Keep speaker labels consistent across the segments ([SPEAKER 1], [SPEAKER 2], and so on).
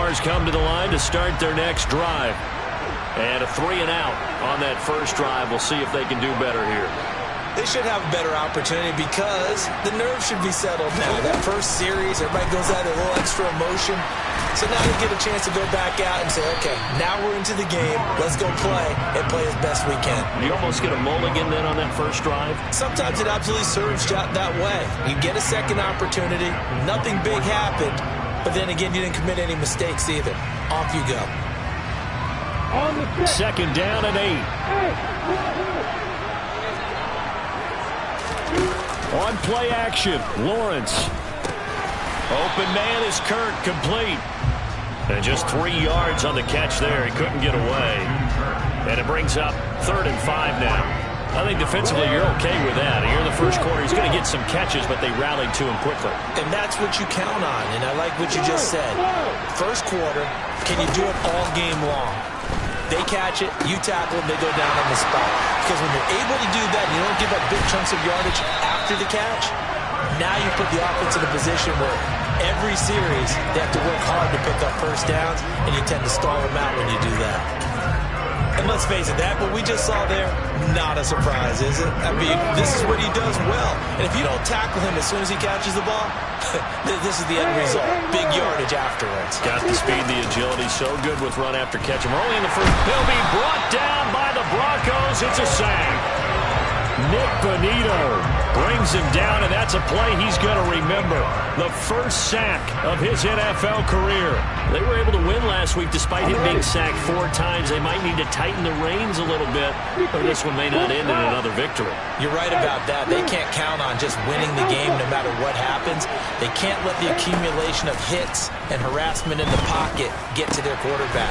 [SPEAKER 1] Jaguars come to the line to start their next drive. And a 3-and-out on that first drive. We'll see if they can do better here.
[SPEAKER 2] They should have a better opportunity because the nerves should be settled now. That first series, everybody goes out with a little extra emotion. So now you get a chance to go back out and say, okay, now we're into the game. Let's go play and play as best we can.
[SPEAKER 1] You almost get a mulligan then on that first drive?
[SPEAKER 2] Sometimes it absolutely serves that way. You get a second opportunity. Nothing big happened. But then again, you didn't commit any mistakes either. Off you go.
[SPEAKER 1] Second down and 8. On play action, Lawrence. Open man is Kirk, complete. And just 3 yards on the catch there. He couldn't get away. And it brings up 3rd and 5 now. I think defensively you're okay with that. Here in the first quarter, he's going to get some catches, but they rallied to him quickly.
[SPEAKER 2] And that's what you count on, and I like what you just said. First quarter, can you do it all game long? They catch it, you tackle them, they go down on the spot. Because when you're able to do that, you don't give up big chunks of yardage after the catch, now you put the offense in a position where every series they have to work hard to pick up first downs, and you tend to stall them out when you do that. And let's face it, that what we just saw there, not a surprise, is it? I mean, this is what he does well. And if you don't tackle him as soon as he catches the ball, this is the end result. Big yardage afterwards.
[SPEAKER 1] Got the speed, the agility, so good with run after catch. And we're only in the first. He'll be brought down by the Broncos. It's a sack. Nick Bonito brings him down, and that's a play he's going to remember. The first sack of his NFL career. They were able to win last week despite him being sacked 4 times. They might need to tighten the reins a little bit, or this one may not end in another victory.
[SPEAKER 2] You're right about that. They can't count on just winning the game no matter what happens. They can't let the accumulation of hits and harassment in the pocket get to their quarterback.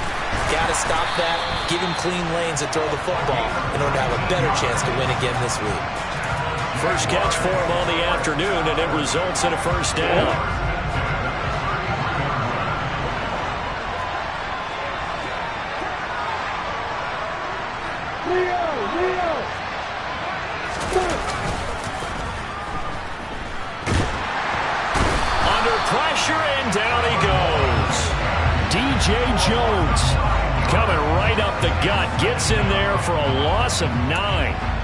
[SPEAKER 2] Got to stop that, give him clean lanes and throw the football in order to have a better chance to win again this week.
[SPEAKER 1] First catch for him on the afternoon, and it results in a first down. Under pressure, and down he goes. DJ Jones coming right up the gut. Gets in there for a loss of 9.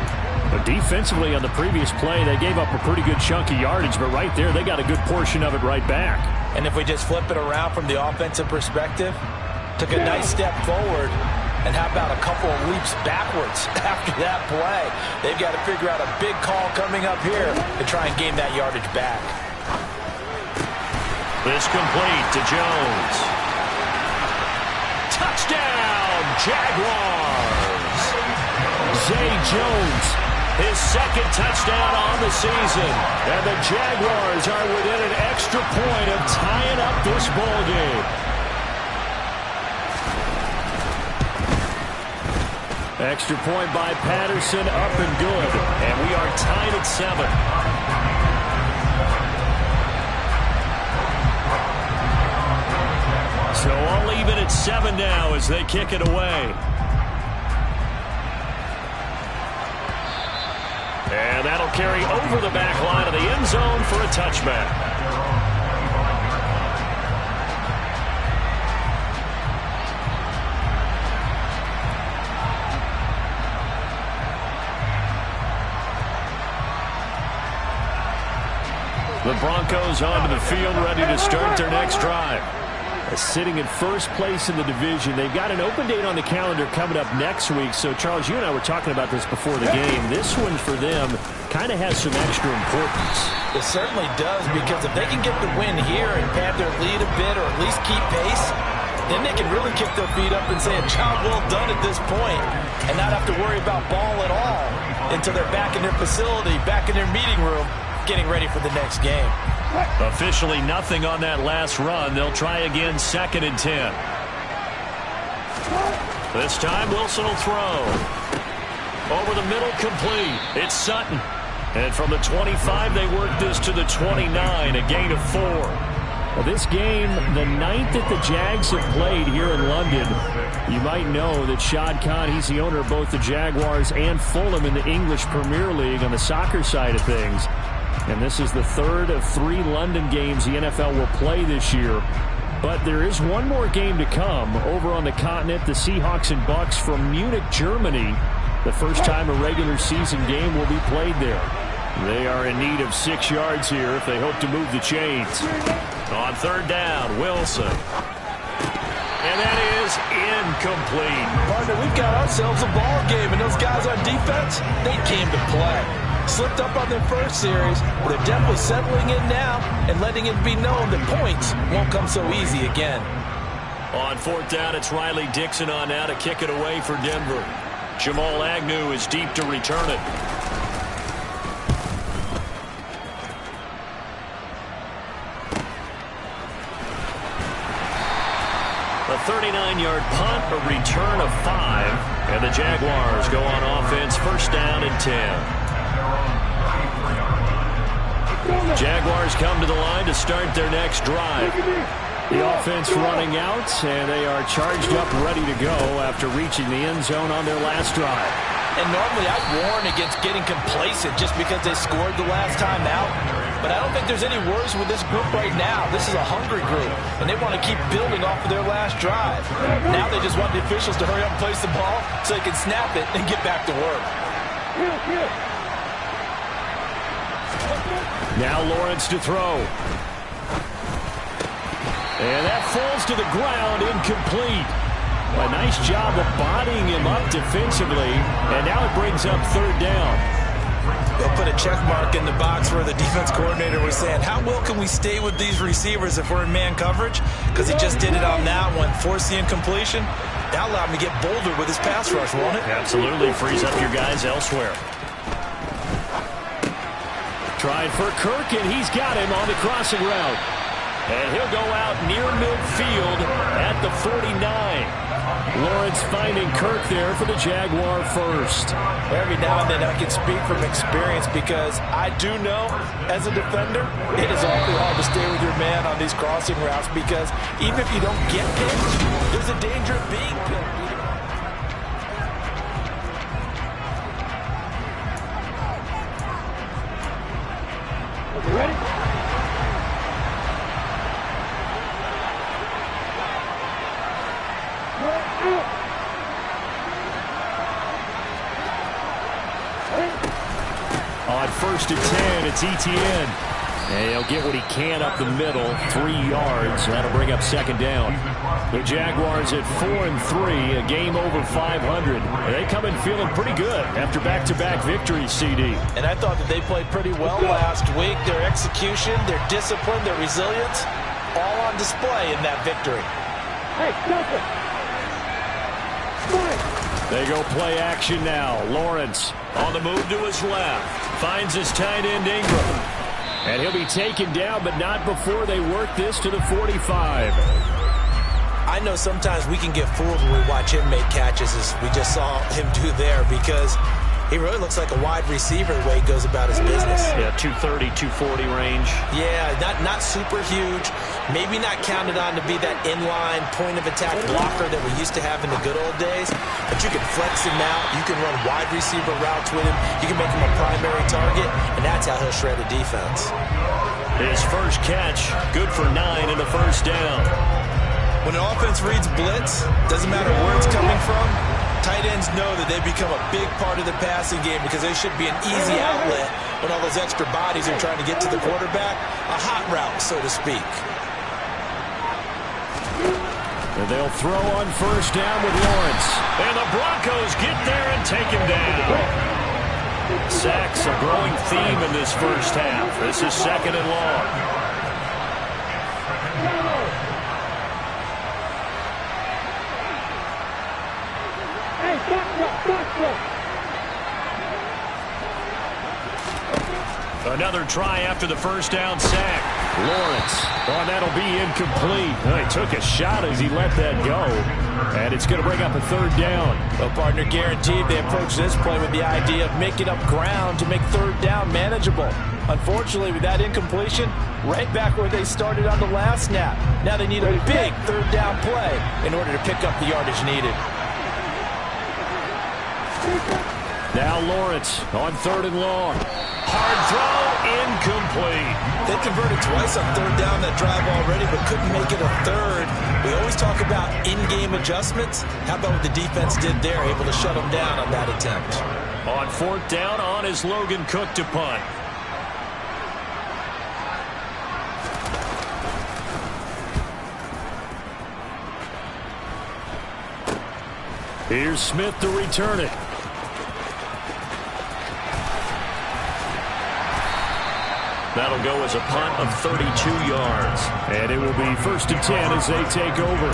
[SPEAKER 1] But defensively on the previous play, they gave up a pretty good chunk of yardage. But right there, they got a good portion of it right back.
[SPEAKER 2] And if we just flip it around from the offensive perspective, took a nice step forward. And how about a couple of leaps backwards after that play? They've got to figure out a big call coming up here to try and gain that yardage back.
[SPEAKER 1] This complete to Jones. Touchdown, Jaguars! Zay Jones, his second touchdown on the season. And the Jaguars are within an extra point of tying up this ball game. Extra point by Patterson, up and good. And we are tied at 7. So all even at 7 now as they kick it away. And that'll carry over the back line of the end zone for a touchback. The Broncos onto the field, ready to start their next drive. Sitting in first place in the division. They've got an open date on the calendar coming up next week. So, Charles, you and I were talking about this before the game. This one for them kind of has some extra importance.
[SPEAKER 2] It certainly does, because if they can get the win here and pad their lead a bit or at least keep pace, then they can really kick their feet up and say a job well done at this point and not have to worry about ball at all until they're back in their facility, back in their meeting room, getting ready for the next game.
[SPEAKER 1] Officially nothing on that last run. They'll try again, 2nd and 10. This time Wilson will throw. Over the middle, complete. It's Sutton. And from the 25, they work this to the 29, a gain of 4. Well, this game, the 9th that the Jags have played here in London. You might know that Shad Khan, he's the owner of both the Jaguars and Fulham in the English Premier League on the soccer side of things. And this is the 3rd of 3 London games the NFL will play this year. But there is one more game to come. Over on the continent, the Seahawks and Bucks from Munich, Germany. The first time a regular season game will be played there. They are in need of 6 yards here if they hope to move the chains. On third down, Wilson. And that is incomplete.
[SPEAKER 2] Partner, we've got ourselves a ball game, and those guys on defense, they came to play. Slipped up on their first series, but they're definitely settling in now and letting it be known that points won't come so easy again.
[SPEAKER 1] On fourth down, it's Riley Dixon on now to kick it away for Denver. Jamal Agnew is deep to return it. A 39-yard punt, a return of 5, and the Jaguars go on offense, first down and 10. Jaguars come to the line to start their next drive. The offense running out, and they are charged up, ready to go after reaching the end zone on their last drive.
[SPEAKER 2] And normally I'd warn against getting complacent just because they scored the last time out. But I don't think there's any worries with this group right now. This is a hungry group, and they want to keep building off of their last drive. Now they just want the officials to hurry up and place the ball so they can snap it and get back to work.
[SPEAKER 1] Now Lawrence to throw. And that falls to the ground, incomplete. A nice job of bodying him up defensively, and now it brings up third down.
[SPEAKER 2] They'll put a check mark in the box where the defense coordinator was saying, how well can we stay with these receivers if we're in man coverage? Because he just did it on that one, forced the incompletion. That allowed him to get bolder with his pass rush, won't it?
[SPEAKER 1] Absolutely, frees up your guys elsewhere. Trying for Kirk, and he's got him on the crossing route. And he'll go out near midfield at the 49. Lawrence finding Kirk there for the Jaguar first.
[SPEAKER 2] Every now and then I can speak from experience because I do know, as a defender, it is awfully hard to stay with your man on these crossing routes because even if you don't get pinned, there's a danger of being pinned.
[SPEAKER 3] Ready?
[SPEAKER 1] On first and 10, it's Etienne. And he'll get what he can up the middle, 3 yards. That'll bring up second down. The Jaguars at 4-3, a game over 500. They come in feeling pretty good after back-to-back victories, CD.
[SPEAKER 2] And I thought that they played pretty well last week. Their execution, their discipline, their resilience, all on display in that victory.
[SPEAKER 3] Hey, stop it.
[SPEAKER 1] They go play action now. Lawrence on the move to his left. Finds his tight end Ingram. And he'll be taken down, but not before they work this to the 45.
[SPEAKER 2] I know sometimes we can get fooled when we watch him make catches, as we just saw him do there, because he really looks like a wide receiver the way he goes about his business.
[SPEAKER 1] Yeah, 230, 240 range.
[SPEAKER 2] Yeah, not super huge. Maybe not counted on to be that inline point-of-attack blocker that we used to have in the good old days. But you can flex him out. You can run wide receiver routes with him. You can make him a primary target, and that's how he'll shred a defense.
[SPEAKER 1] His first catch, good for 9 and a first down.
[SPEAKER 2] When an offense reads blitz, doesn't matter where it's coming from, tight ends know that they become a big part of the passing game because they should be an easy outlet when all those extra bodies are trying to get to the quarterback. A hot route, so to speak.
[SPEAKER 1] And they'll throw on first down with Lawrence. And the Broncos get there and take him down. Sacks a growing theme in this first half. This is second and long.
[SPEAKER 3] Hey, stop.
[SPEAKER 1] Another try after the first down sack. Lawrence. Oh, that'll be incomplete. Oh, he took a shot as he let that go. And it's going to bring up a third down.
[SPEAKER 2] Well, partner, guaranteed they approach this play with the idea of making up ground to make third down manageable. Unfortunately, with that incompletion, right back where they started on the last snap. Now they need a big third down play in order to pick up the yardage needed.
[SPEAKER 1] Now Lawrence on third and long. Hard throw, incomplete.
[SPEAKER 2] They convert converted twice on third down that drive already, but couldn't make it a third. We always talk about in-game adjustments. How about what the defense did there, able to shut them down on that attempt?
[SPEAKER 1] On fourth down, on is Logan Cook to punt. Here's Smith to return it. That'll go as a punt of 32 yards. And it will be 1st and 10 as they take over.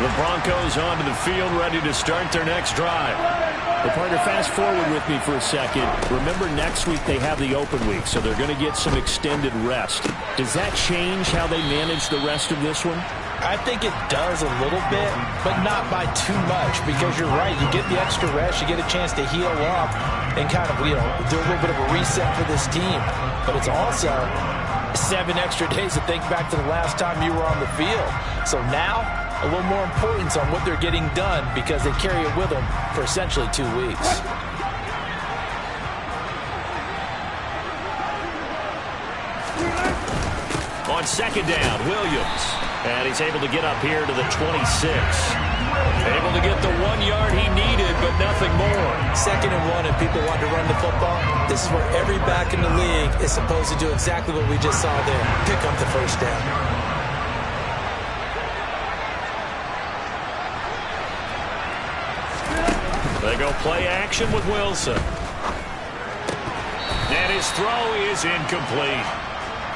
[SPEAKER 1] The Broncos onto the field, ready to start their next drive. Well, partner, fast forward with me for a second. Remember, next week they have the open week, so they're going to get some extended rest. Does that change how they manage the rest of this one?
[SPEAKER 2] I think it does a little bit, but not by too much, because you're right. You get the extra rest, you get a chance to heal up and kind of, do a little bit of a reset for this team. But it's also 7 extra days to think back to the last time you were on the field. So now, a little more importance on what they're getting done because they carry it with them for essentially 2 weeks.
[SPEAKER 1] On second down, Williams. And he's able to get up here to the 26. Able to get the 1 yard he needed, but nothing more.
[SPEAKER 2] 2nd and 1, and people want to run the football. This is where every back in the league is supposed to do exactly what we just saw there. Pick up the first down.
[SPEAKER 1] They go play action with Wilson. And his throw is incomplete.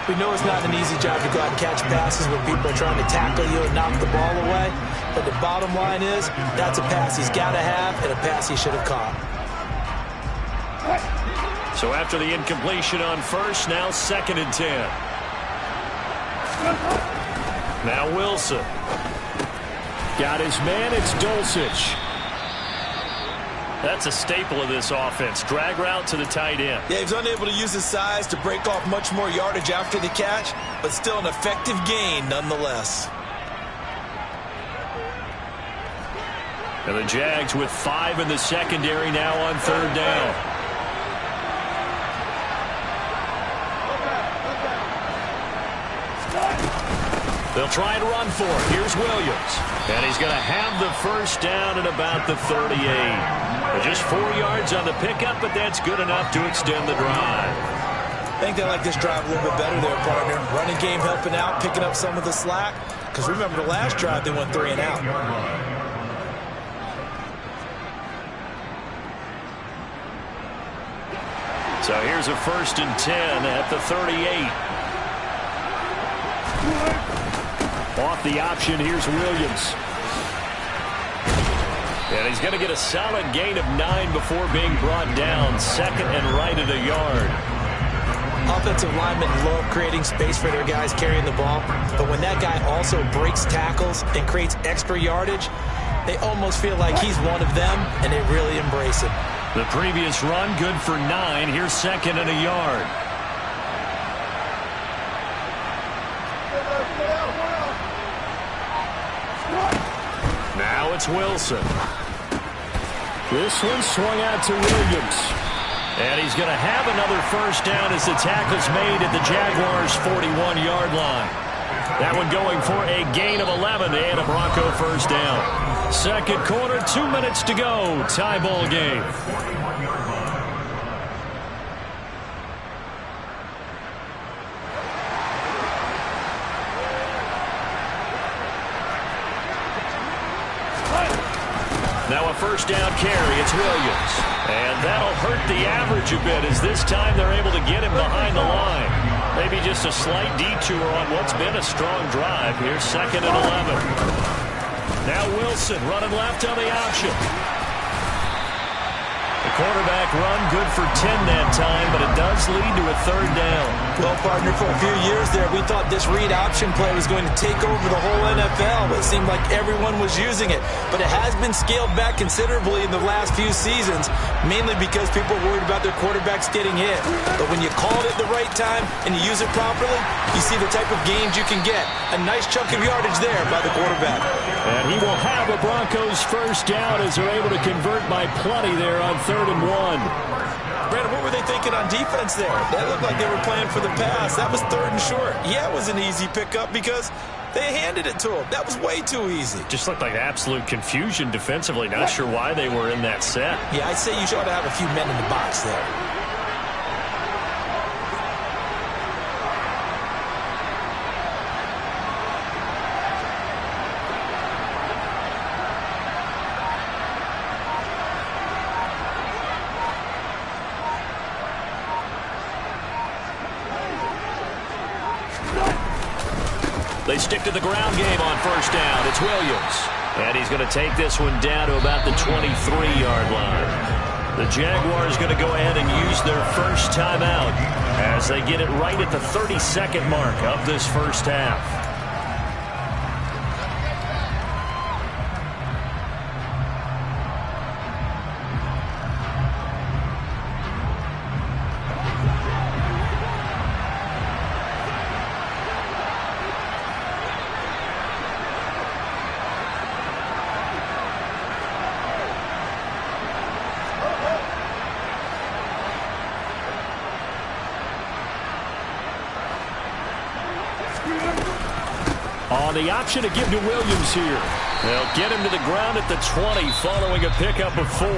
[SPEAKER 2] We know it's not an easy job to go out and catch passes when people are trying to tackle you and knock the ball away. But the bottom line is, that's a pass he's got to have and a pass he should have caught.
[SPEAKER 1] So after the incompletion on first, now 2nd and 10. Now Wilson. Got his man, it's Dulcich. That's a staple of this offense. Drag route to the tight end.
[SPEAKER 2] Yeah, he was unable to use his size to break off much more yardage after the catch, but still an effective gain nonetheless.
[SPEAKER 1] And the Jags with 5 in the secondary now on 3rd down. They'll try and run for it. Here's Williams. And he's going to have the first down at about the 38. Just 4 yards on the pickup, but that's good enough to extend the drive.
[SPEAKER 2] I think they like this drive a little bit better there, partner. Running game helping out, picking up some of the slack. Because remember the last drive, they went 3 and out.
[SPEAKER 1] So here's a 1st and 10 at the 38. Off the option, here's Williams. And he's going to get a solid gain of 9 before being brought down. 2nd and right at a yard.
[SPEAKER 2] Offensive linemen love creating space for their guys carrying the ball. But when that guy also breaks tackles and creates extra yardage, they almost feel like he's one of them, and they really embrace it.
[SPEAKER 1] The previous run, good for 9. Here's 2nd and a yard. Now it's Wilson. This one swung out to Williams. And he's going to have another first down as the tackle's made at the Jaguars' 41-yard line. That one going for a gain of 11 and a Bronco first down. 2nd quarter, 2 minutes to go. Tie ball game. Now a first down carry, it's Williams. And that'll hurt the average a bit as this time they're able to get him behind the line. Maybe just a slight detour on what's been a strong drive. Here's 2nd and 11. Now Wilson running left on the option. quarterback run, good for 10 that time, but it does lead to a third down.
[SPEAKER 2] Well, partner, for a few years there, we thought this read option play was going to take over the whole NFL. It seemed like everyone was using it, but it has been scaled back considerably in the last few seasons, mainly because people are worried about their quarterbacks getting hit. But when you call it at the right time and you use it properly, you see the type of gains you can get. A nice chunk of yardage there by the quarterback.
[SPEAKER 1] And he will have a Broncos first down as they're able to convert by plenty there on 3rd and 1.
[SPEAKER 2] Brandon, what were they thinking on defense there? That looked like they were playing for the pass. That was 3rd and short. Yeah, it was an easy pickup because they handed it to him. That was way too easy.
[SPEAKER 1] Just looked like absolute confusion defensively. Not sure why they were in that set.
[SPEAKER 2] Yeah, I'd say you ought to have a few men in the box there.
[SPEAKER 1] They stick to the ground game on first down. It's Williams. And he's going to take this one down to about the 23-yard line. The Jaguars going to go ahead and use their first timeout as they get it right at the 32nd mark of this first half. On the option to give to Williams here. They'll get him to the ground at the 20 following a pickup of 4.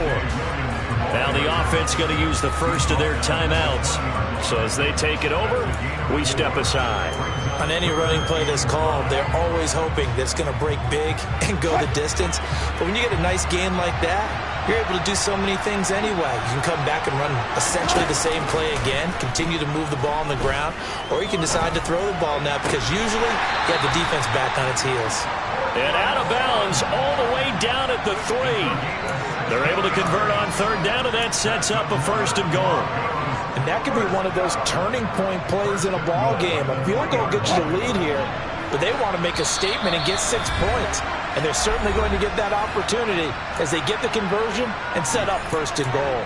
[SPEAKER 1] Now the offense going to use the first of their timeouts. So as they take it over, we step aside.
[SPEAKER 2] On any running play that's called, they're always hoping that it's going to break big and go the distance. But when you get a nice gain like that, you're able to do so many things anyway. You can come back and run essentially the same play again, continue to move the ball on the ground, or you can decide to throw the ball now because usually you have the defense back on its heels.
[SPEAKER 1] And out of bounds all the way down at the 3. They're able to convert on 3rd down, and that sets up a 1st and goal.
[SPEAKER 2] And that could be one of those turning point plays in a ball game. A field goal gets you the lead here, but they want to make a statement and get 6 points. And they're certainly going to get that opportunity as they get the conversion and set up 1st and goal.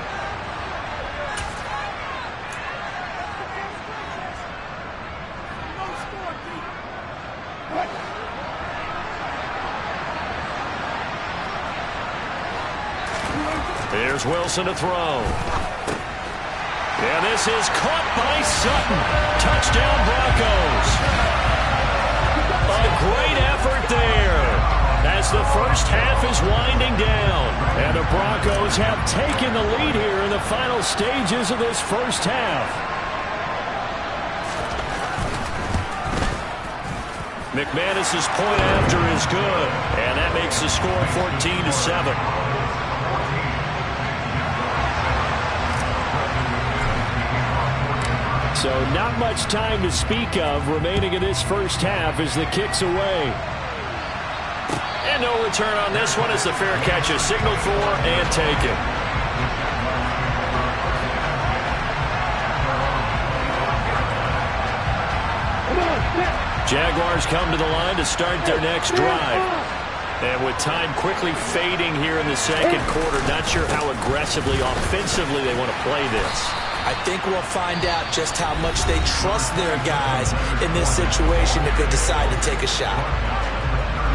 [SPEAKER 1] Here's Wilson to throw. And this is caught by Sutton. Touchdown Broncos. A great effort there as the first half is winding down. And the Broncos have taken the lead here in the final stages of this first half. McManus's point after is good. And that makes the score 14-7. So not much time to speak of remaining in this first half as the kick's away. And no return on this one as the fair catch is signaled for and taken. Jaguars come to the line to start their next drive. And with time quickly fading here in the second quarter, not sure how aggressively, offensively they want to play this.
[SPEAKER 2] I think we'll find out just how much they trust their guys in this situation if they decide to take a shot.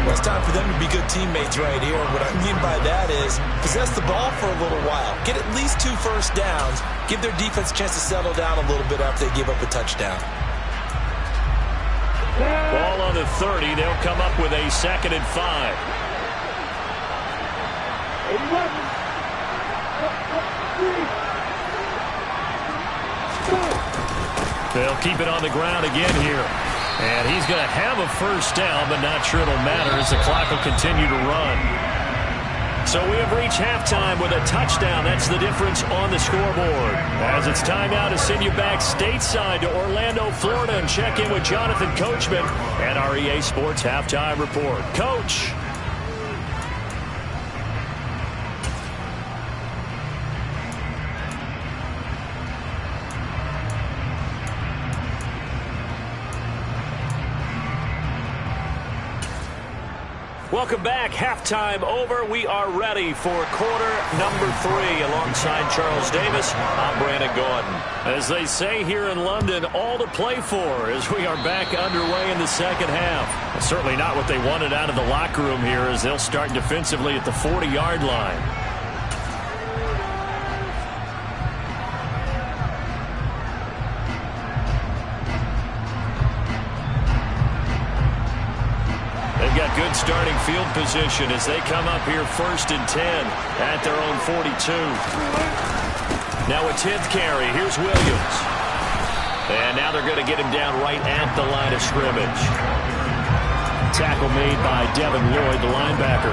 [SPEAKER 2] Well, it's time for them to be good teammates right here. And what I mean by that is possess the ball for a little while. Get at least 2 first downs. Give their defense a chance to settle down a little bit after they give up a touchdown.
[SPEAKER 1] Ball on the 30. They'll come up with a 2nd and 5. They'll keep it on the ground again here. And he's going to have a first down, but not sure it'll matter as the clock will continue to run. So we have reached halftime with a touchdown. That's the difference on the scoreboard. As it's time now to send you back stateside to Orlando, Florida, and check in with Jonathan Coachman and our EA Sports Halftime Report. Coach. Welcome back. Halftime over. We are ready for quarter number 3. Alongside Charles Davis, I'm Brandon Gaudin. As they say here in London, all to play for as we are back underway in the second half. Certainly not what they wanted out of the locker room here as they'll start defensively at the 40-yard line. They've got good starting field position as they come up here 1st and 10 at their own 42. Now a 10th carry. Here's Williams. And now they're going to get him down right at the line of scrimmage. Tackle made by Devin Lloyd, the linebacker.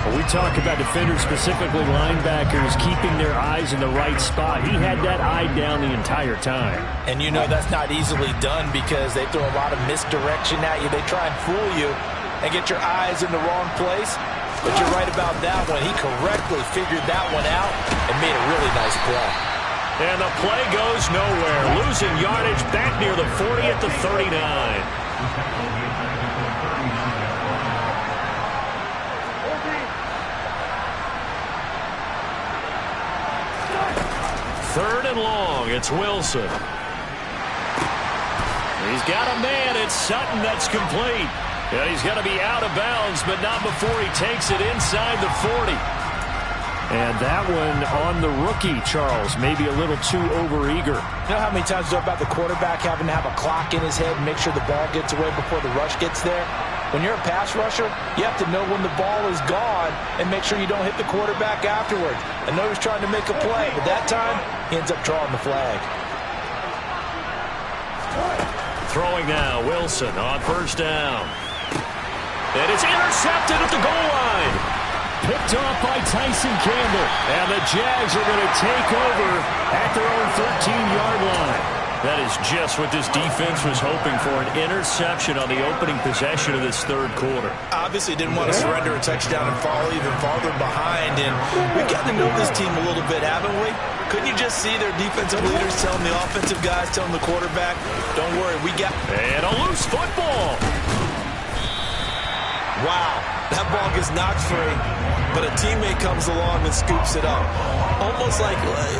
[SPEAKER 1] When we talk about defenders, specifically linebackers, keeping their eyes in the right spot, he had that eye down the entire time.
[SPEAKER 2] And you know that's not easily done because they throw a lot of misdirection at you. They try and fool you and get your eyes in the wrong place. But you're right about that one. He correctly figured that one out and made a really nice play.
[SPEAKER 1] And the play goes nowhere. Losing yardage back near the 40 at the 39. Third and long. It's Wilson. He's got a man. It's Sutton that's complete. Yeah, he's going to be out of bounds, but not before he takes it inside the 40. And that one on the rookie, Charles, maybe a little too overeager.
[SPEAKER 2] You know how many times you talk about the quarterback having to have a clock in his head and make sure the ball gets away before the rush gets there? When you're a pass rusher, you have to know when the ball is gone and make sure you don't hit the quarterback afterwards. I know he's trying to make a play, but that time he ends up drawing the flag.
[SPEAKER 1] Throwing now, Wilson on 1st down. And it's intercepted at the goal line. Picked off by Tyson Campbell. And the Jags are going to take over at their own 13-yard line. That is just what this defense was hoping for, an interception on the opening possession of this third quarter.
[SPEAKER 2] Obviously didn't want to surrender a touchdown and fall even farther behind. And we've gotten to know this team a little bit, haven't we? Couldn't you just see their defensive leaders telling the offensive guys, telling the quarterback, don't worry, we got...
[SPEAKER 1] And a loose football.
[SPEAKER 2] Wow, that ball gets knocked free, but a teammate comes along and scoops it up.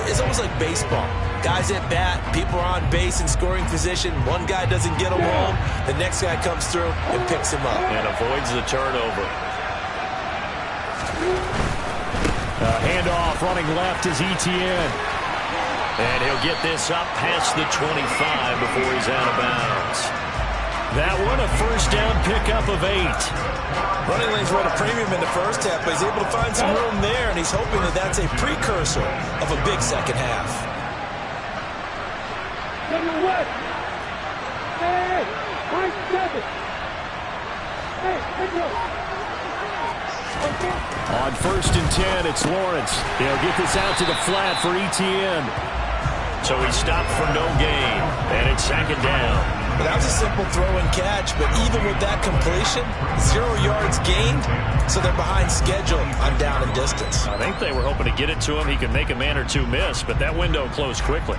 [SPEAKER 2] It's almost like baseball. Guys at bat, people are on base in scoring position. One guy doesn't get him home, the next guy comes through and picks him up.
[SPEAKER 1] And avoids the turnover. Handoff running left is Etienne. And he'll get this up past the 25 before he's out of bounds. That one, a 1st down pickup of 8.
[SPEAKER 2] Running lanes were at a premium in the first half, but he's able to find some room there, and he's hoping that that's a precursor of a big second half.
[SPEAKER 3] Hey, Mike 7. Hey,
[SPEAKER 1] on 1st and 10, it's Lawrence. They'll get this out to the flat for Etienne. So he stopped for no gain, and it's 2nd down.
[SPEAKER 2] But that was a simple throw and catch, but even with that completion, 0 yards gained, so they're behind schedule on down and distance.
[SPEAKER 1] I think they were hoping to get it to him. He could make a man or two miss, but that window closed quickly.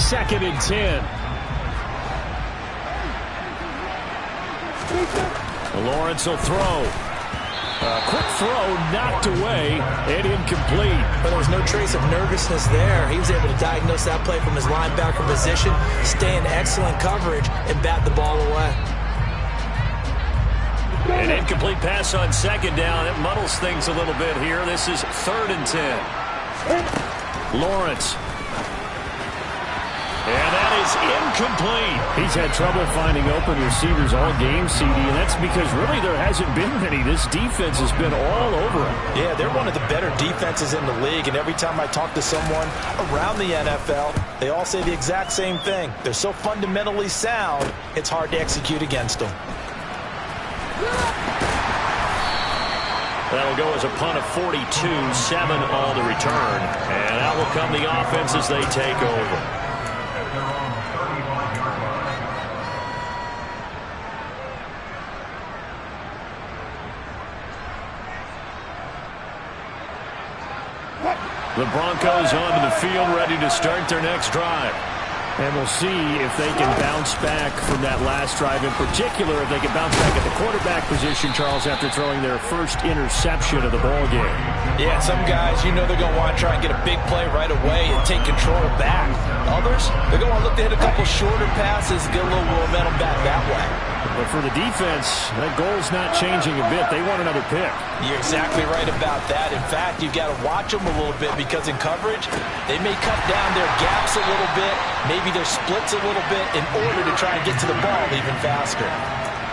[SPEAKER 1] Second and 10. Lawrence will throw. Quick throw knocked away and incomplete.
[SPEAKER 2] But there was no trace of nervousness there. He was able to diagnose that play from his linebacker position, stay in excellent coverage, and bat the ball away.
[SPEAKER 1] An incomplete pass on 2nd down. It muddles things a little bit here. This is 3rd and 10. Lawrence. And that is incomplete. He's had trouble finding open receivers all game, CD, and that's because really there hasn't been many. This defense has been all over him.
[SPEAKER 2] Yeah, they're one of the better defenses in the league, and every time I talk to someone around the NFL, they all say the exact same thing. They're so fundamentally sound, it's hard to execute against them.
[SPEAKER 1] That'll go as a punt of 42, 7 on the return. And out will come the offense as they take over. The Broncos onto the field, ready to start their next drive. And we'll see if they can bounce back from that last drive, in particular, if they can bounce back at the quarterback position, Charles, after throwing their first interception of the ball game.
[SPEAKER 2] Yeah, some guys, you know they're going to want to try and get a big play right away and take control back. Others, they're going to want to look to hit a couple shorter passes, get a little momentum back that way.
[SPEAKER 1] But for the defense, that goal's not changing a bit. They want another pick.
[SPEAKER 2] You're exactly right about that. In fact, you've got to watch them a little bit because in coverage, they may cut down their gaps a little bit, maybe their splits a little bit in order to try and get to the ball even faster.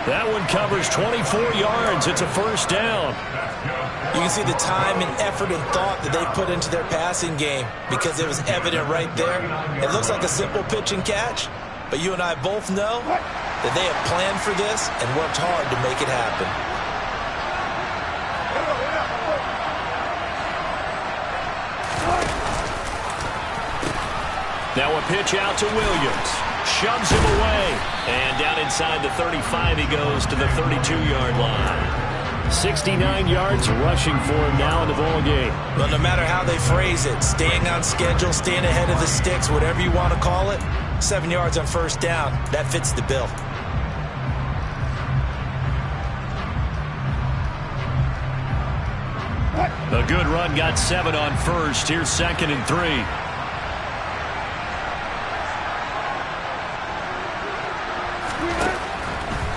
[SPEAKER 1] That one covers 24 yards. It's a first down.
[SPEAKER 2] You can see the time and effort and thought that they put into their passing game because it was evident right there. It looks like a simple pitch and catch, but you and I both know that they have planned for this and worked hard to make it happen.
[SPEAKER 1] Now a pitch out to Williams. Shoves him away. And down inside the 35 he goes to the 32-yard line. 69 yards rushing for him now in the ball game.
[SPEAKER 2] Well, no matter how they phrase it, staying on schedule, staying ahead of the sticks, whatever you want to call it, 7 yards on first down, that fits the bill.
[SPEAKER 1] A good run got 7 on first. Here's 2nd and 3.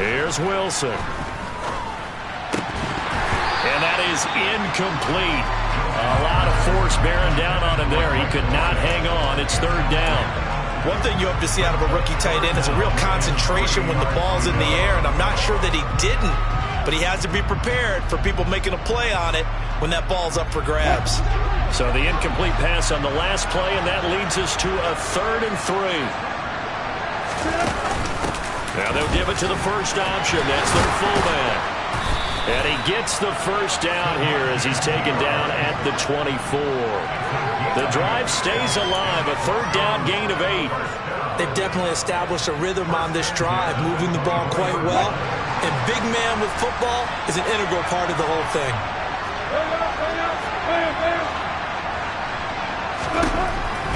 [SPEAKER 1] Here's Wilson. And that is incomplete. A lot of force bearing down on him there. He could not hang on. It's 3rd down.
[SPEAKER 2] One thing you hope to see out of a rookie tight end is a real concentration when the ball's in the air, and I'm not sure that he didn't, but he has to be prepared for people making a play on it when that ball's up for grabs.
[SPEAKER 1] So the incomplete pass on the last play, and that leads us to a 3rd and 3. Now they'll give it to the first option. That's their fullback. And he gets the first down here as he's taken down at the 24. The drive stays alive, a 3rd down gain of 8.
[SPEAKER 2] They've definitely established a rhythm on this drive, moving the ball quite well. And big man with football is an integral part of the whole thing.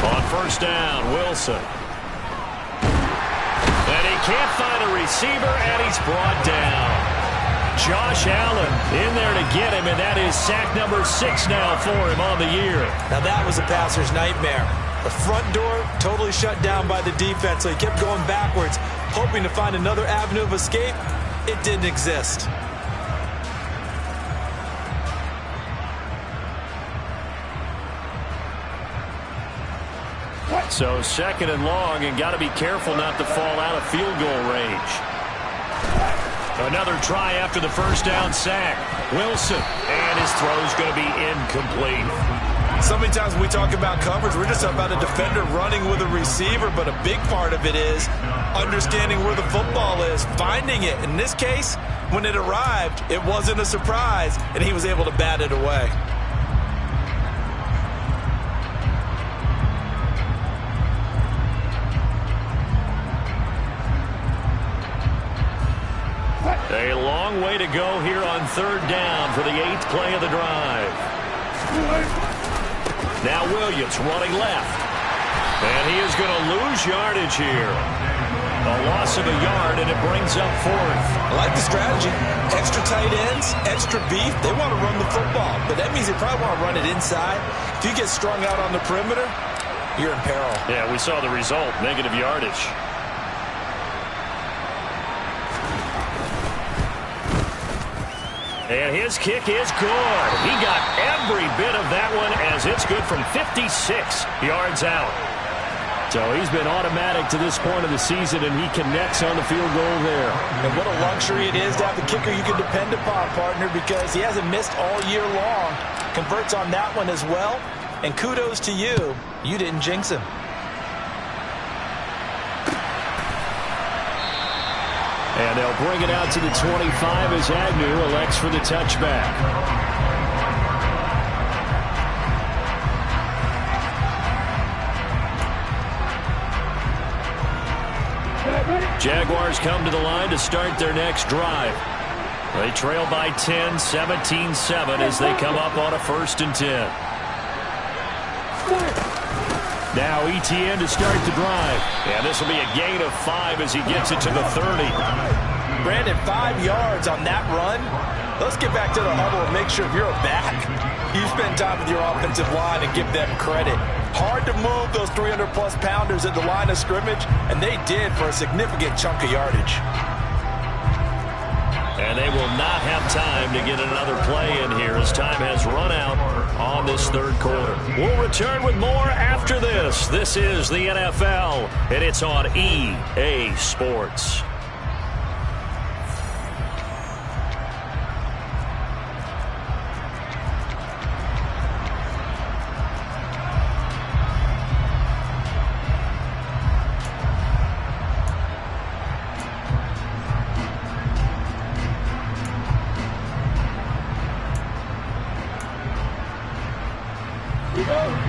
[SPEAKER 1] On first down, Wilson. And he can't find a receiver, and he's brought down. Josh Allen in there to get him, and that is sack number 6 now for him on the year.
[SPEAKER 2] Now that was a passer's nightmare. The front door totally shut down by the defense, so he kept going backwards, hoping to find another avenue of escape. It didn't exist.
[SPEAKER 1] So 2nd and long, and got to be careful not to fall out of field goal range. Another try after the first down sack. Wilson, and his throw's going to be incomplete.
[SPEAKER 2] So many times when we talk about coverage, we're just about a defender running with a receiver, but a big part of it is understanding where the football is, finding it. In this case, when it arrived, it wasn't a surprise, and he was able to bat it away.
[SPEAKER 1] A long way to go here on 3rd down for the 8th play of the drive. Now Williams running left. And he is going to lose yardage here. A loss of a yard, and it brings up 4th.
[SPEAKER 2] I like the strategy. Extra tight ends, extra beef. They want to run the football, but that means they probably want to run it inside. If you get strung out on the perimeter, you're in peril.
[SPEAKER 1] Yeah, we saw the result, negative yardage. And his kick is good. He got every bit of that one as it's good from 56 yards out. So he's been automatic to this point of the season, and he connects on the field goal there.
[SPEAKER 2] And what a luxury it is to have a kicker you can depend upon, partner, because he hasn't missed all year long. Converts on that one as well. And kudos to you. You didn't jinx him.
[SPEAKER 1] And they'll bring it out to the 25 as Agnew elects for the touchback. Jaguars come to the line to start their next drive. They trail by 10, 17-7 as they come up on a 1st and 10. Now Etienne to start the drive. And this will be a gain of 5 as he gets it to the 30.
[SPEAKER 2] Brandon, 5 yards on that run. Let's get back to the huddle and make sure if you're a back, you spend time with your offensive line and give them credit. Hard to move those 300-plus pounders at the line of scrimmage, and they did for a significant chunk of yardage.
[SPEAKER 1] And they will not have time to get another play in here as time has run out on this third quarter. We'll return with more after this. This is the NFL, and it's on EA Sports.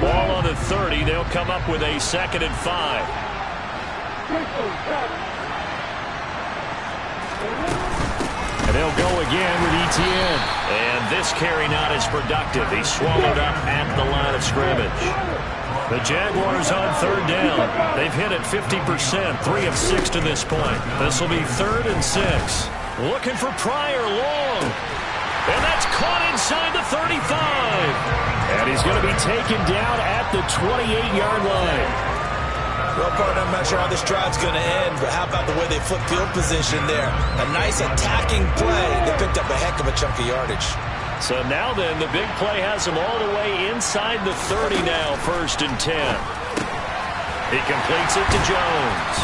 [SPEAKER 1] Ball on the 30. They'll come up with a 2nd and 5. And they'll go again with Etienne. And this carry not as productive. He swallowed up at the line of scrimmage. The Jaguars on 3rd down. They've hit it 50%, 3 of 6 to this point. This will be 3rd and 6. Looking for Pryor long. And that's caught inside the 35. And he's going to be taken down at the 28-yard line.
[SPEAKER 2] Well, partner, I'm not sure how this drive's going to end, but how about the way they flip field position there? A nice attacking play. They picked up a heck of a chunk of yardage.
[SPEAKER 1] So now then, the big play has him all the way inside the 30 now, 1st and 10. He completes it to Jones.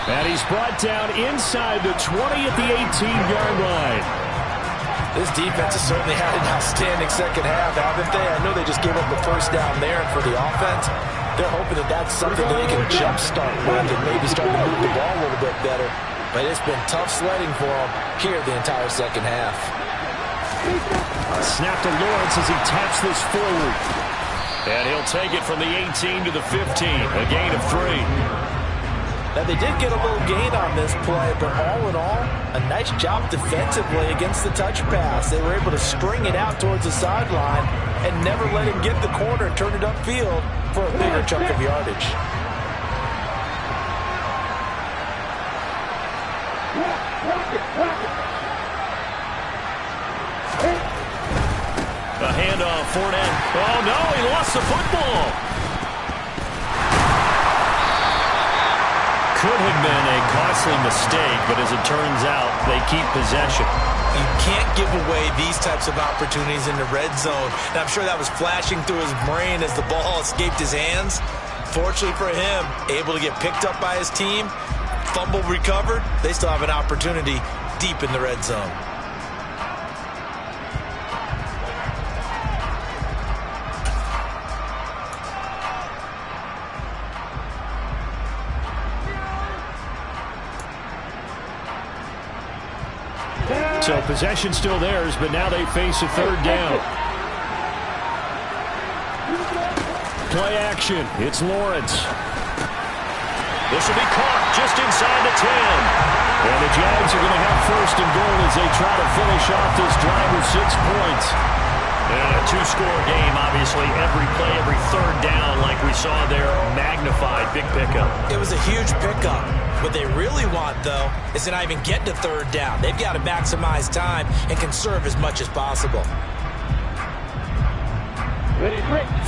[SPEAKER 1] And he's brought down inside the 20 at the 18-yard line.
[SPEAKER 2] This defense has certainly had an outstanding second half, haven't they? I know they just gave up the 1st down there, and for the offense, they're hoping that that's something that they can jumpstart with and maybe start to move the ball a little bit better. But it's been tough sledding for them here the entire second half.
[SPEAKER 1] Snap to Lawrence as he taps this forward. And he'll take it from the 18 to the 15, a gain of 3.
[SPEAKER 2] Now, they did get a little gain on this play, but all in all, a nice job defensively against the touch pass. They were able to string it out towards the sideline and never let him get the corner and turn it upfield for a bigger chunk of yardage.
[SPEAKER 1] A handoff, Fournette. Oh, no, he lost the football. Could have been a costly mistake, but as it turns out, they keep possession.
[SPEAKER 2] You can't give away these types of opportunities in the red zone. And I'm sure that was flashing through his brain as the ball escaped his hands. Fortunately for him, able to get picked up by his team, fumble recovered. They still have an opportunity deep in the red zone.
[SPEAKER 1] So possession still theirs, but now they face a 3rd down. Play action. It's Lawrence. This will be caught just inside the 10. And the Jags are going to have 1st and goal as they try to finish off this drive with 6 points. And a 2-score game, obviously. Every play, every 3rd down, like we saw there, magnified. Big pickup.
[SPEAKER 2] It was a huge pickup. What they really want, though, is to not even get to 3rd down. They've got to maximize time and conserve as much as possible.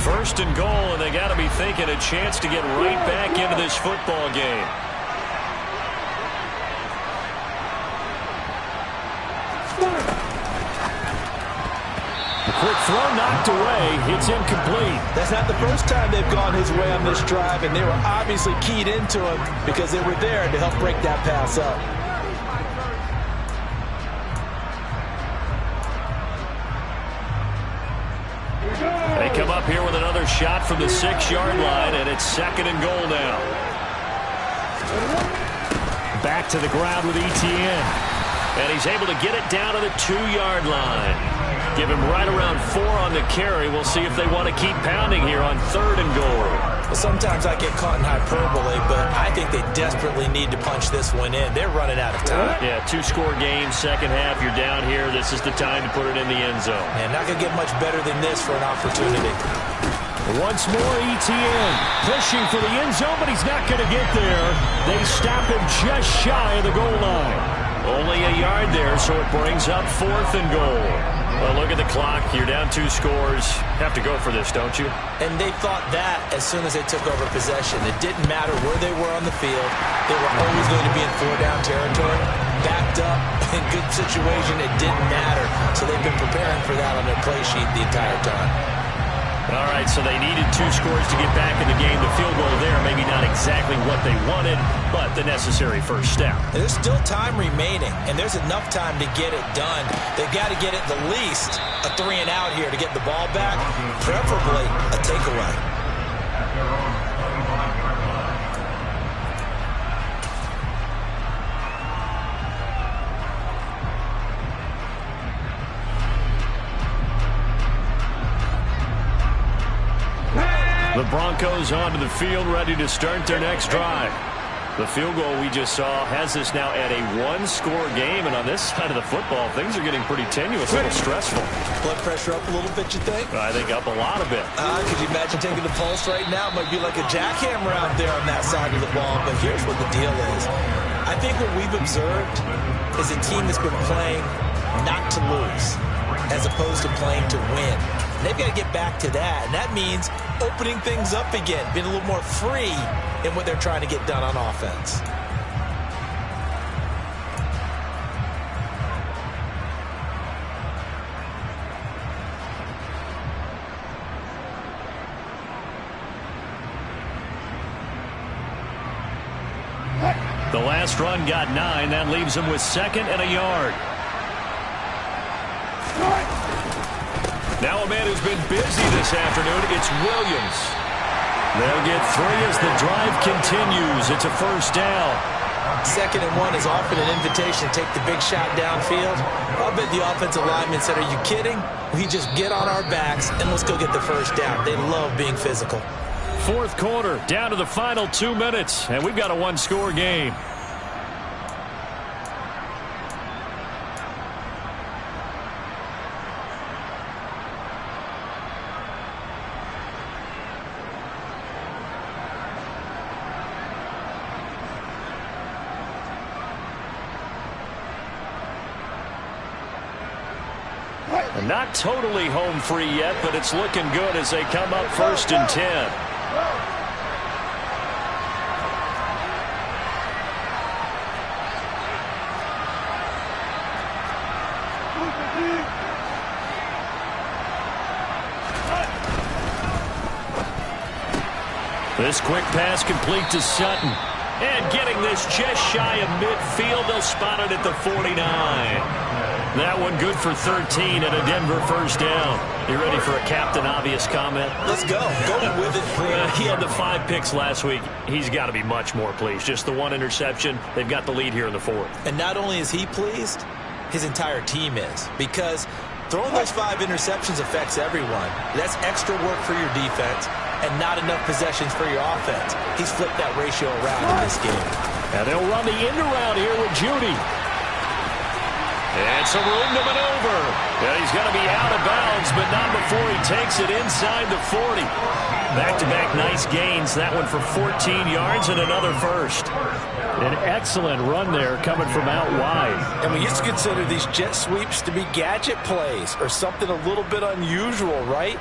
[SPEAKER 1] 1st and goal, and they got to be thinking a chance to get right back into this football game. The quick throw knocked away. It's incomplete.
[SPEAKER 2] That's not the first time they've gone his way on this drive, and they were obviously keyed into him because they were there to help break that pass up.
[SPEAKER 1] They come up here with another shot from the 6-yard line, and it's 2nd and goal now. Back to the ground with Etienne. And he's able to get it down to the 2-yard line. Give him right around 4 on the carry. We'll see if they want to keep pounding here on 3rd and goal.
[SPEAKER 2] Well, sometimes I get caught in hyperbole, but I think they desperately need to punch this one in. They're running out of time.
[SPEAKER 1] Yeah, 2-score game, second half. You're down here. This is the time to put it in the end zone.
[SPEAKER 2] And not going to get much better than this for an opportunity.
[SPEAKER 1] Once more, ETN pushing for the end zone, but he's not going to get there. They stop him just shy of the goal line. Only a yard there, so it brings up 4th and goal. Well, look at the clock. You're down 2 scores. Have to go for this, don't you?
[SPEAKER 2] And they thought that as soon as they took over possession. It didn't matter where they were on the field. They were always going to be in 4-down territory. Backed up, in good situation, it didn't matter. So they've been preparing for that on their play sheet the entire time.
[SPEAKER 1] All right, so they needed 2 scores to get back in the game. The field goal there, maybe not exactly what they wanted, but the necessary first step.
[SPEAKER 2] There's still time remaining, and there's enough time to get it done. They've got to get at the least a 3-and-out here to get the ball back, preferably a takeaway.
[SPEAKER 1] The Broncos onto the field, ready to start their next drive. The field goal we just saw has us now at a 1-score game, and on this side of the football, things are getting pretty tenuous, a little stressful.
[SPEAKER 2] Blood pressure up a little bit, you think?
[SPEAKER 1] I think up a lot of it.
[SPEAKER 2] Could you imagine taking the pulse right now? It might be like a jackhammer out there on that side of the ball, but here's what the deal is. I think what we've observed is a team that's been playing not to lose, as opposed to playing to win. And they've got to get back to that, and that means opening things up again, being a little more free in what they're trying to get done on offense.
[SPEAKER 1] The last run got 9. That leaves them with 2nd and a yard. Now a man who's been busy this afternoon, it's Williams. They'll get 3 as the drive continues. It's a first down.
[SPEAKER 2] 2nd and 1 is often an invitation to take the big shot downfield. I'll bet the offensive lineman said, are you kidding? We just get on our backs and let's go get the first down. They love being physical.
[SPEAKER 1] 4th quarter, down to the final 2 minutes, and we've got a 1-score game. Not totally home free yet, but it's looking good as they come up 1st and 10. This quick pass complete to Sutton. And getting this just shy of midfield, they'll spot it at the 49. That one good for 13 and a Denver first down. You ready for a Captain Obvious comment?
[SPEAKER 2] Let's go. Go with it.
[SPEAKER 1] He had the 5 picks last week. He's got to be much more pleased. Just the 1 interception. They've got the lead here in the 4th.
[SPEAKER 2] And not only is he pleased, his entire team is. Because throwing those 5 interceptions affects everyone. That's extra work for your defense and not enough possessions for your offense. He's flipped that ratio around in this game.
[SPEAKER 1] And they'll run the end around here with Judy. And some room to maneuver. And he's going to be out of bounds, but not before he takes it inside the 40. Back-to-back nice gains. That one for 14 yards and another first. An excellent run there coming from out wide.
[SPEAKER 2] And we used to consider these jet sweeps to be gadget plays or something a little bit unusual, right?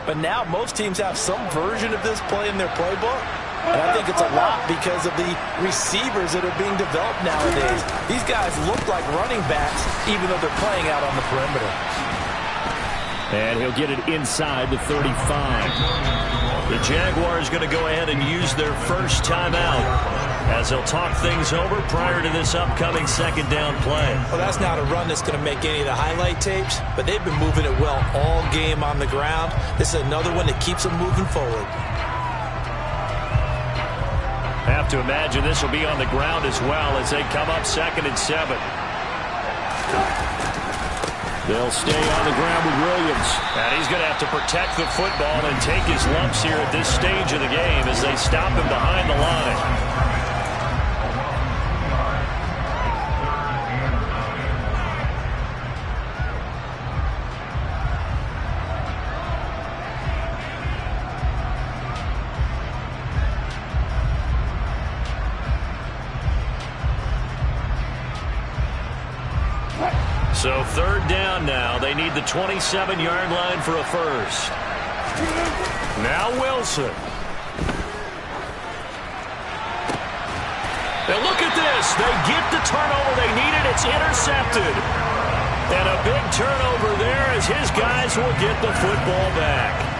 [SPEAKER 2] But now most teams have some version of this play in their playbook. And I think it's a lot because of the receivers that are being developed nowadays. These guys look like running backs even though they're playing out on the perimeter.
[SPEAKER 1] And he'll get it inside the 35. The Jaguars going to go ahead and use their first timeout as they'll talk things over prior to this upcoming 2nd down play.
[SPEAKER 2] Well, that's not a run that's going to make any of the highlight tapes, but they've been moving it well all game on the ground. This is another one that keeps them moving forward.
[SPEAKER 1] Have to imagine this will be on the ground as well as they come up 2nd and 7. They'll stay on the ground with Williams. And he's going to have to protect the football and take his lumps here at this stage of the game as they stop him behind the line. So third down now. They need the 27-yard line for a first. Now Wilson. Now look at this. They get the turnover they needed. It's intercepted. And a big turnover there as his guys will get the football back.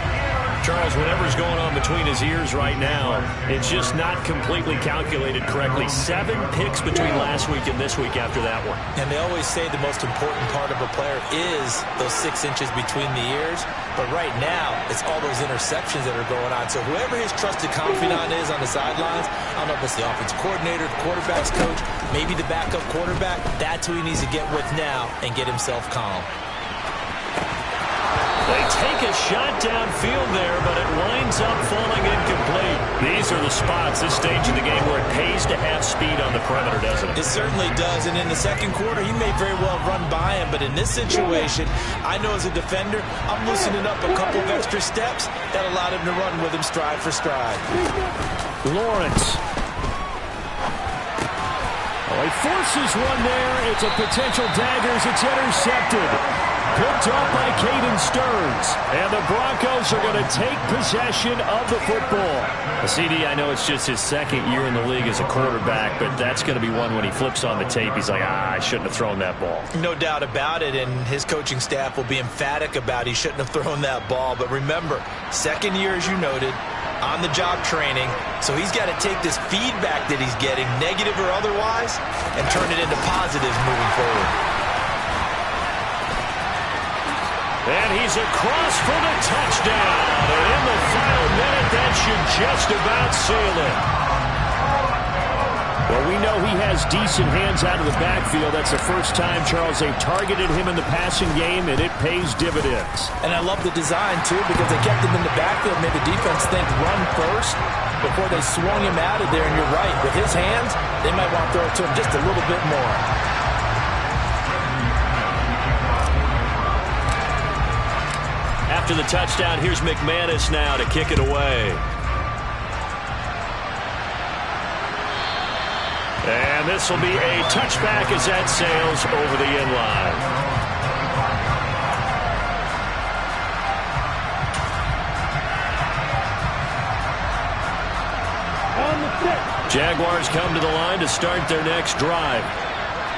[SPEAKER 1] Charles, whatever's going on between his ears right now, it's just not completely calculated correctly. 7 picks between last week and this week after that one.
[SPEAKER 2] And they always say the most important part of a player is those 6 inches between the ears. But right now, it's all those interceptions that are going on. So whoever his trusted confidant is on the sidelines, I don't know if it's the offensive coordinator, the quarterback's coach, maybe the backup quarterback, that's who he needs to get with now and get himself calm.
[SPEAKER 1] They take a shot downfield there, but it winds up falling incomplete. These are the spots, this stage of the game, where it pays to have speed on the perimeter, doesn't it?
[SPEAKER 2] It certainly does, and in the second quarter, he may very well run by him, but in this situation, I know as a defender, I'm loosening up a couple of extra steps that allowed him to run with him stride for stride.
[SPEAKER 1] Lawrence. Oh, he forces one there. It's a potential dagger as it's intercepted. Picked up by Caden Stearns. And the Broncos are going to take possession of the football. CD, I know it's just his second year in the league as a quarterback, but that's going to be one when he flips on the tape. He's like, I shouldn't have thrown that ball.
[SPEAKER 2] No doubt about it, and his coaching staff will be emphatic about he shouldn't have thrown that ball. But remember, second year, as you noted, on-the-job training, so he's got to take this feedback that he's getting, negative or otherwise, and turn it into positives moving forward.
[SPEAKER 1] And he's across for the touchdown. And in the final minute, that should just about seal it. Well, we know he has decent hands out of the backfield. That's the first time, Charles, they've targeted him in the passing game, and it pays dividends.
[SPEAKER 4] And I love the design, too, because they kept him in the backfield, made the defense think run first before they swung him out of there. And you're right, with his hands, they might want to throw it to him just a little bit more.
[SPEAKER 1] After the touchdown, here's McManus now to kick it away. And this will be a touchback as that sails over the end line. Jaguars come to the line to start their next drive.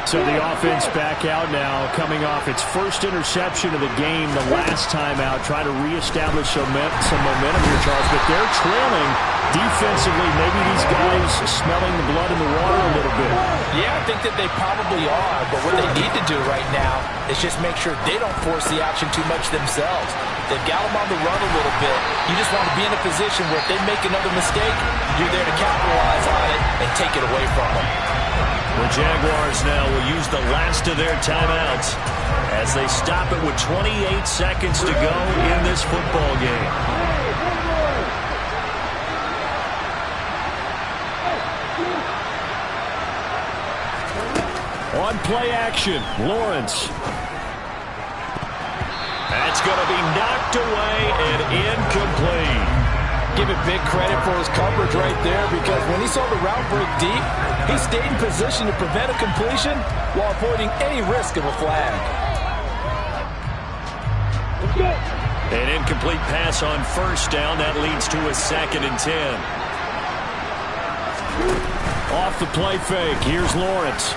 [SPEAKER 1] So the offense back out now, coming off its first interception of the game the last time out, trying to reestablish some momentum here, Charles. But they're trailing defensively. Maybe these guys smelling the blood in the water a little bit.
[SPEAKER 4] Yeah, I think that they probably are. But what they need to do right now is just make sure they don't force the action too much themselves. They've got them on the run a little bit. You just want to be in a position where if they make another mistake, you're there to capitalize on it and take it away from them.
[SPEAKER 1] The Jaguars now will use the last of their timeouts as they stop it with 28 seconds to go in this football game. On play action, Lawrence. That's going to be knocked away and incomplete.
[SPEAKER 4] Give it big credit for his coverage right there, because when he saw the route break deep, he stayed in position to prevent a completion while avoiding any risk of a flag.
[SPEAKER 1] An incomplete pass on first down. That leads to a 2nd and 10. Off the play fake. Here's Lawrence.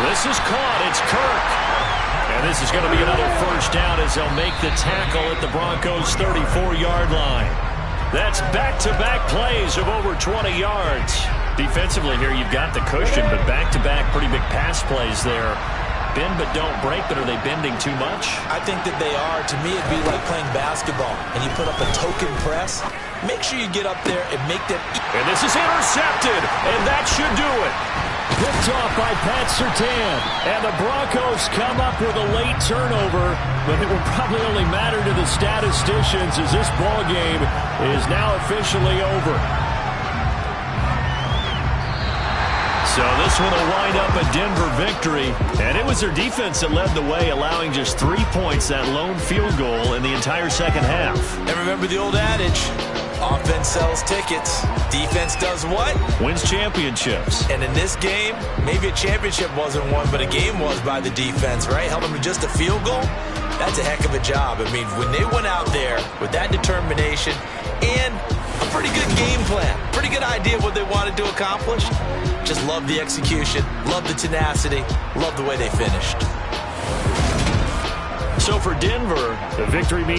[SPEAKER 1] This is caught. It's Kirk. And this is going to be another first down as they'll make the tackle at the Broncos' 34-yard line. That's back-to-back plays of over 20 yards. Defensively here, you've got the cushion, but back-to-back pretty big pass plays there. Bend but don't break, but are they bending too much?
[SPEAKER 2] I think that they are. To me, it'd be like playing basketball, and you put up a token press. Make sure you get up there and make them.
[SPEAKER 1] And this is intercepted, and that should do it. Picked off by Pat Surtain. And the Broncos come up with a late turnover, but it will probably only matter to the statisticians as this ball game is now officially over. So this one will wind up a Denver victory, and it was their defense that led the way, allowing just 3 points, that lone field goal in the entire second half.
[SPEAKER 2] And remember the old adage, Offense sells tickets. Defense does what?
[SPEAKER 1] Wins championships.
[SPEAKER 2] And in this game, maybe a championship wasn't won, but a game was by the defense, right? Held them to just a field goal. That's a heck of a job. I mean, when they went out there with that determination and a pretty good game plan, pretty good idea of what they wanted to accomplish, just love the execution, love the tenacity, love the way they finished.
[SPEAKER 1] So for Denver, the victory means